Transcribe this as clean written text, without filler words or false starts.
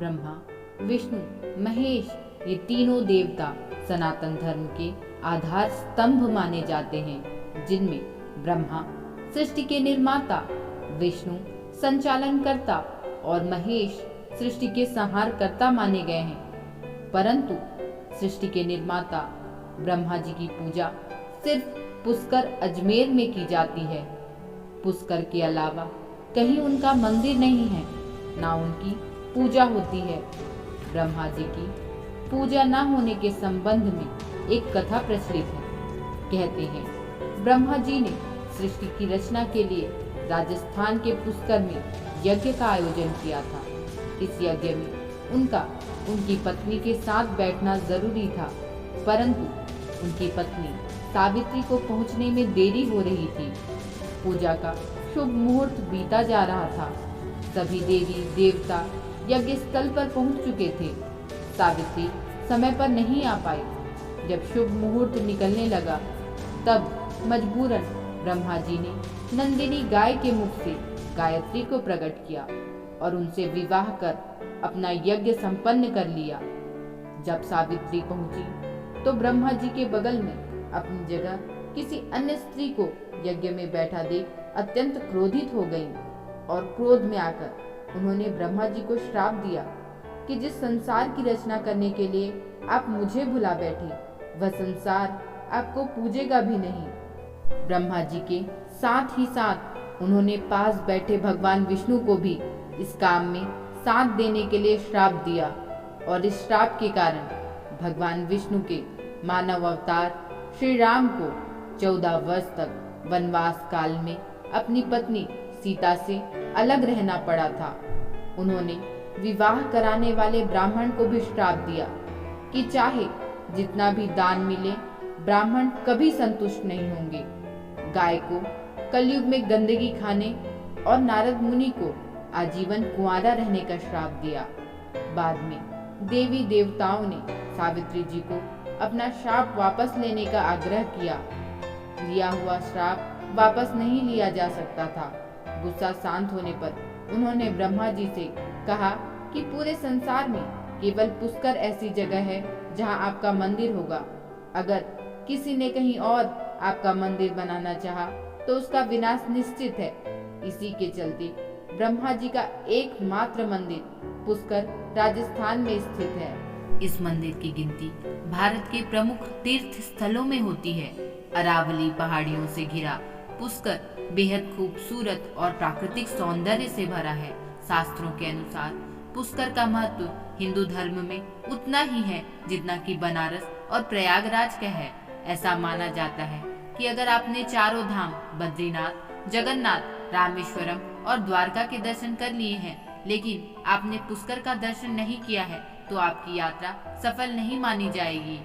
ब्रह्मा, विष्णु, महेश ये तीनों देवता सनातन धर्म के आधार स्तंभ माने जाते हैं, जिनमें ब्रह्मा सृष्टि के निर्माता, विष्णु संचालनकर्ता और महेश सृष्टि के संहारकर्ता माने गए हैं। परंतु सृष्टि के निर्माता ब्रह्मा जी की पूजा सिर्फ पुष्कर अजमेर में की जाती है। पुष्कर के अलावा कहीं उनका मंदिर नहीं है, ना उनकी पूजा होती है। ब्रह्मा जी की पूजा न होने के संबंध में एक कथा प्रचलित है। कहते हैं ब्रह्मा जी ने सृष्टि की रचना के लिए राजस्थान के पुष्कर में यज्ञ का आयोजन किया था। इस यज्ञ में उनकी पत्नी के साथ बैठना जरूरी था, परंतु उनकी पत्नी सावित्री को पहुंचने में देरी हो रही थी। पूजा का शुभ मुहूर्त बीता जा रहा था। सभी देवी देवता यज्ञ स्थल पर पहुंच चुके थे। सावित्री समय पर नहीं आ पाई। जब शुभ मुहूर्त निकलने लगा, तब मजबूरन ब्रह्मा जी ने नंदिनी गाय के मुख से गायत्री को प्रकट किया और उनसे विवाह कर अपना यज्ञ संपन्न कर लिया। जब सावित्री पहुंची तो ब्रह्मा जी के बगल में अपनी जगह किसी अन्य स्त्री को यज्ञ में बैठा देख अत्यंत क्रोधित हो गईं और क्रोध में आकर उन्होंने ब्रह्मा जी को श्राप दिया कि जिस संसार की रचना करने के लिए आप मुझे भुला बैठे, वह संसार आपको पूजेगा भी नहीं। ब्रह्मा जी के साथ ही साथ उन्होंने पास बैठे भगवान विष्णु को भी इस काम में साथ देने के लिए श्राप दिया और इस श्राप के कारण भगवान विष्णु के मानव अवतार श्री राम को 14 वर्ष तक वनवास काल में अपनी पत्नी सीता से अलग रहना पड़ा था। उन्होंने विवाह कराने वाले ब्राह्मण को भी श्राप दिया कि चाहे जितना भी दान मिले, ब्राह्मण कभी संतुष्ट नहीं होंगे। गाय को कलयुग में गंदगी खाने और नारद मुनि को आजीवन कुंवारा रहने का श्राप दिया। बाद में देवी देवताओं ने सावित्री जी को अपना श्राप वापस लेने का आग्रह किया। लिया हुआ श्राप वापस नहीं लिया जा सकता था। गुस्सा शांत होने पर उन्होंने ब्रह्मा जी से कहा कि पूरे संसार में केवल पुष्कर ऐसी जगह है जहां आपका मंदिर होगा। अगर किसी ने कहीं और आपका मंदिर बनाना चाहा तो उसका विनाश निश्चित है। इसी के चलते ब्रह्मा जी का एकमात्र मंदिर पुष्कर राजस्थान में स्थित है। इस मंदिर की गिनती भारत के प्रमुख तीर्थ स्थलों में होती है। अरावली पहाड़ियों से घिरा पुष्कर बेहद खूबसूरत और प्राकृतिक सौंदर्य से भरा है। शास्त्रों के अनुसार पुष्कर का महत्व हिंदू धर्म में उतना ही है जितना कि बनारस और प्रयागराज का है। ऐसा माना जाता है कि अगर आपने चारों धाम बद्रीनाथ, जगन्नाथ, रामेश्वरम और द्वारका के दर्शन कर लिए हैं, लेकिन आपने पुष्कर का दर्शन नहीं किया है, तो आपकी यात्रा सफल नहीं मानी जाएगी।